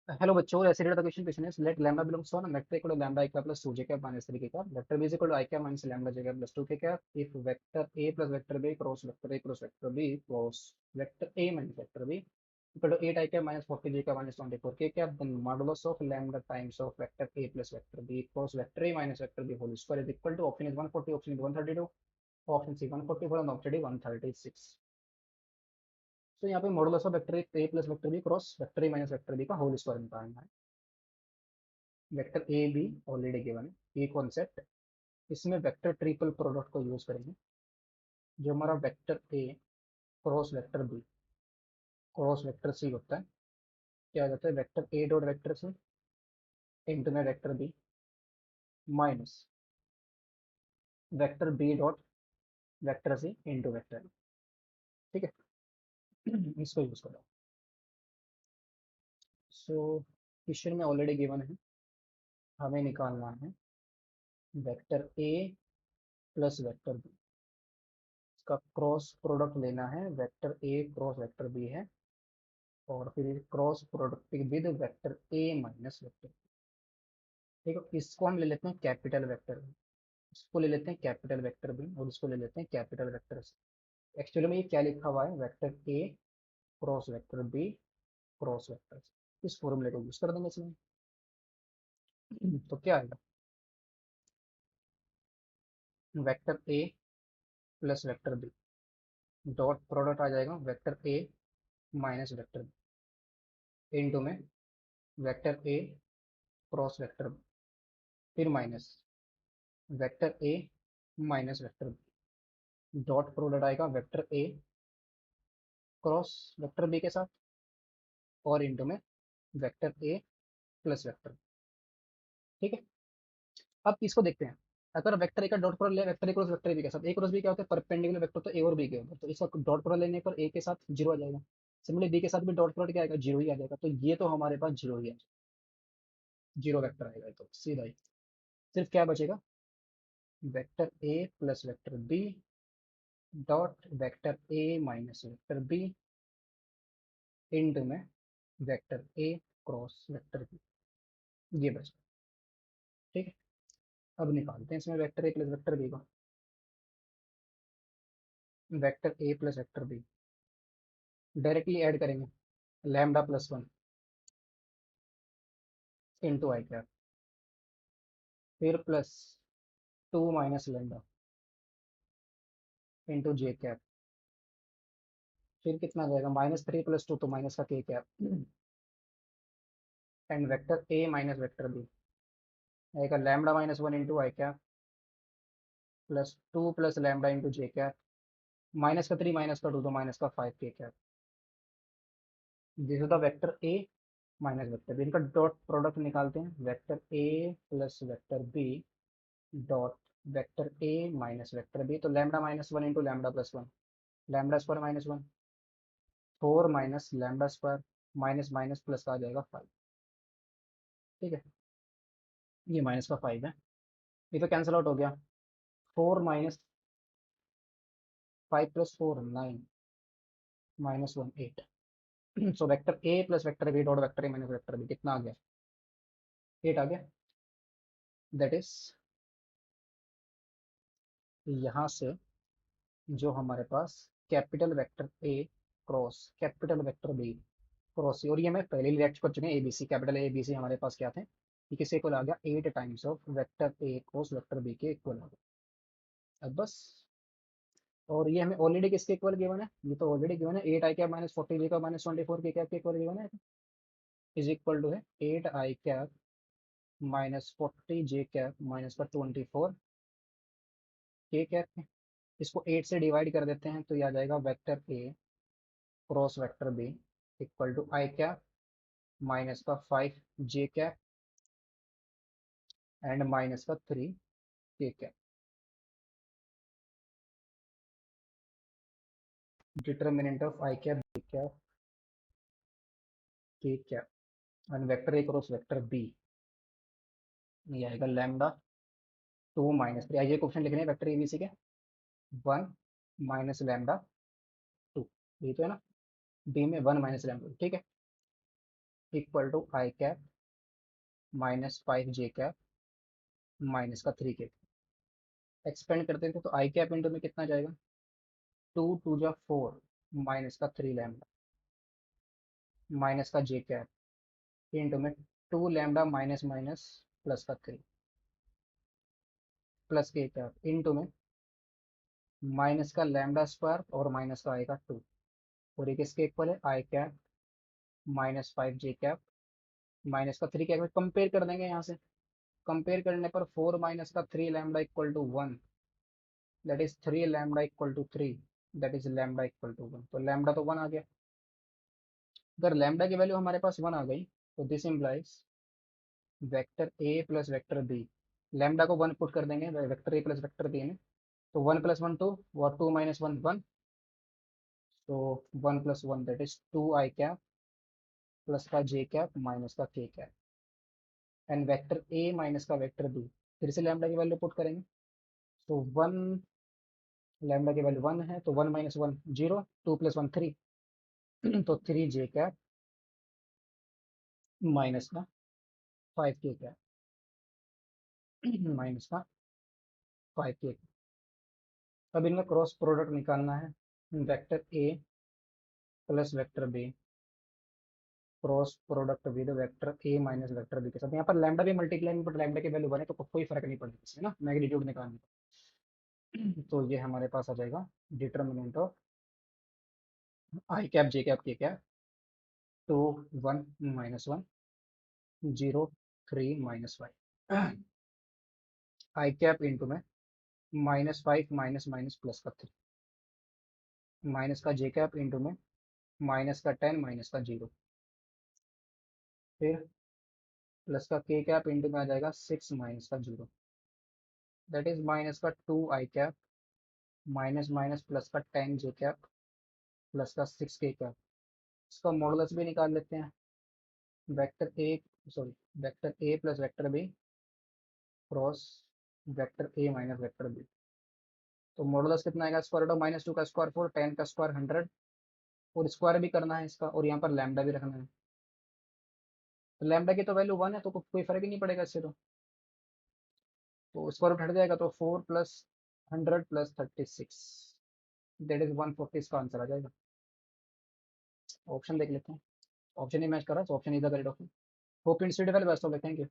Hello बच्चों, ऐसे related question question है let lambda belongs to vector equal to lambda equal plus 2 j cap minus 3 k cap vector b is equal to I cap minus lambda j cap plus 2 k cap if vector A plus vector B cross vector A cross vector B cross vector A minus vector B equal to 8 i cap minus 40 j cap minus 24 k cap then modulus of lambda times of vector A plus vector B cross vector A minus vector B whole square is equal to option is 140 option is 132 option C 144 और option D 136। तो यहाँ पे modulus of vector A plus vector B cross vector A minus vector B का whole square निकालना है। Vector A B already given है, ये concept. इसमें वेक्टर ट्रिपल प्रोडक्ट को यूज करेंगे। जो हमारा वेक्टर ए cross vector B cross vector C होता है, क्या हो जाता है, vector A dot vector C into में vector B minus vector B dot vector C into vector B. ठीक है। इसको यूज करो। सो क्वेश्चन में ऑलरेडी गिवन है, हमें निकालना है वेक्टर ए प्लस वेक्टर बी, इसका क्रॉस प्रोडक्ट लेना है। वेक्टर ए क्रॉस वेक्टर बी है और फिर cross product with vector A minus vector. ठीक है, इसको हम ले लेते हैं कैपिटल वेक्टर, इसको ले लेते हैं कैपिटल वेक्टर बी और इसको ले लेते हैं कैपिटल वेक्टर सी। एक्चुअली में ये क्या लिखा हुआ है, वेक्टर ए cross vector B cross vector C. इस फॉर्मूले को यूज कर देंगे इसमें। तो क्या आएगा, वेक्टर ए plus vector B dot product आ जाएगा वेक्टर ए माइनस वेक्टर बी इंटू में वेक्टर ए क्रॉस वेक्टर बी फिर माइनस वेक्टर ए minus vector B dot product आएगा वेक्टर ए क्रॉस वेक्टर बी के साथ और इंटू में वेक्टर ए प्लस वेक्टर। ठीक है। अब इसको देखते हैं। अगर वेक्टर ए का डॉट प्रोडक्ट ले वेक्टर ए क्रॉस वेक्टर बी के साथ, ए क्रॉस बी क्या होता है, परपेंडिकुलर वेक्टर तो ए और बी के ऊपर, तो इसका डॉट प्रोडक्ट लेने पर ए के साथ जीरो आ जाएगा। सिमिलरली बी के साथ भी डॉट प्रोडक्ट क्या आएगा, जीरो ही आ जाएगा। तो ये तो हमारे पास जीरो ही है, जीरो वेक्टर आएगा। तो सीधा ही सिर्फ क्या बचेगा, वेक्टर ए plus vector B dot vector ए माइनस वेक्टर बी इंटू में वेक्टर ए क्रॉस वेक्टर बी, ये बचा। ठीक है। अब निकालते हैं इसमें वेक्टर ए प्लस वेक्टर बी को। वेक्टर ए plus vector B directly add करेंगे, lambda plus one into I cap फिर plus two minus lambda into J cap फिर कितना आ जाएगा, माइनस थ्री प्लस टू तो माइनस का के cap and vector A minus vector B आएगा lambda minus one into I cap plus two plus lambda into J cap minus का three minus का टू तो माइनस का five K cap. This is the vector A minus vector B, इनका dot product निकालते हैं। Vector ए plus vector B dot vector ए minus vector B, तो lambda minus one into lambda plus one, lambda square minus one, four minus lambda square minus minus plus का आ जाएगा five. ठीक है, ये minus का five है, ये तो कैंसिल आउट हो गया। Four minus five plus four nine minus one eight. So vector ए plus vector B dot vector ए माइनस वेक्टर बी कितना आ गया, एट आ गया। दैट इज यहाँ से जो हमारे पास कैपिटल वेक्टर ए cross capital vector B cross C, और ये मैं पहले ही रिएक्ट कर चुके हैं, A B C capital A B C हमारे पास क्या थे, ये किसके इक्वल आ गया, eight times of vector A cross vector B के इक्वल आ गया। अब बस, और ये हमें ऑलरेडी किसके इक्वल गिवन है, ये तो ऑलरेडी गिवन है, eight I cap minus forty J का minus twenty four K cap के इक्वल गिवन है, इज इक्वल टू है eight I cap minus forty J cap minus का ट्वेंटी फोर के कैप। इसको एट से divide कर देते हैं तो ये आ जाएगा vector A cross vector B equal to I cap minus का five J cap and minus का थ्री के cap. Determinant of I cap B cap K cap and vector A cross vector B, ये आएगा lambda two minus three. आइए question लिखने हैं vector A B सी के, one minus lambda two, ये तो है ना, बी में वन माइनस लैम्डा। ठीक है, equal to I cap minus 5 j cap minus का 3 कैप। एक्सपेंड करते थे तो आई कैप इंटू में कितना जाएगा, 2 2 जा 4 माइनस का 3 लैम्डा माइनस का जे कैप इंटू में 2 लैम्डा माइनस माइनस प्लस का 3 प्लस के कैप इंटू में माइनस का लैम्डा स्क्वायर और माइनस का आएगा 2, और ये किसके इक्वल है, I cap minus 5 j cap minus का 3 कैप। कंपेयर कर देंगे यहाँ से, कंपेयर करने पर 4 माइनस का 3 lambda equal to 1, that is 3 lambda equal to 3, that is lambda equal to 1। तो लैम्डा तो 1 आ गया। अगर लैम्डा की वैल्यू हमारे पास 1 आ गई तो this implies vector A plus vector B, lambda को 1 पुट कर देंगे वेक्टर ए प्लस वेक्टर बी में, तो 1 + 1 2 और 2 - 1 1, तो 1 + 1 that is 2 I cap plus का जे कैप माइनस का के cap, and vector A minus का वेक्टर बी, फिर से लैम्डा की वैल्यू पुट करेंगे, तो 1, लैम्डा की वैल्यू 1 है तो 1 - 1 0, 2 + 1 3, तो 3 j कैप माइनस का 5 k कैप माइनस का 5 k। अब इनका क्रॉस प्रोडक्ट निकालना है, vector A plus vector B cross product with vector A minus vector B के साथ। यहाँ पर लैम्डा भी मल्टीप्लाई में, बट लैम्डा की वैल्यू 1 है तो कोई फर्क नहीं पड़ेगा इसमें ना, मैग्नीट्यूड निकालने का। तो ये हमारे पास आ जाएगा determinant of I cap J cap K cap, 2 1 - 1 0 3 - 5, I cap into में -5 माइनस माइनस प्लस का 3, माइनस का जे कैप इंटू में माइनस का 10 माइनस का 0, फिर प्लस का के कैप इंटू में आ जाएगा 6 माइनस का 0, दैट इज माइनस का 2 आई कैप माइनस माइनस प्लस का 10 j कैप प्लस का 6 k कैप। इसका मॉडुलस भी निकाल लेते हैं, vector A, sorry, vector A plus vector B cross vector A minus vector B, तो मॉडुलस कितना आएगा, स्क्वायर रूट ऑफ -2 का स्क्वायर 4, 10 का स्क्वायर 100, और स्क्वायर भी करना है इसका, और यहाँ पर लैम्डा भी रखना है। तो लैम्डा की तो वैल्यू 1 है तो कोई फर्क ही नहीं पड़ेगा इससे, तो स्क्वायर रूट हट जाएगा, तो 4 + 100 + 36, दैट इज 140, इसका आंसर आ जाएगा। ऑप्शन देख लेते हैं, ऑप्शन ही मैच कर रहा है तो option is the correct option. Hope in well, best of luck, thank you.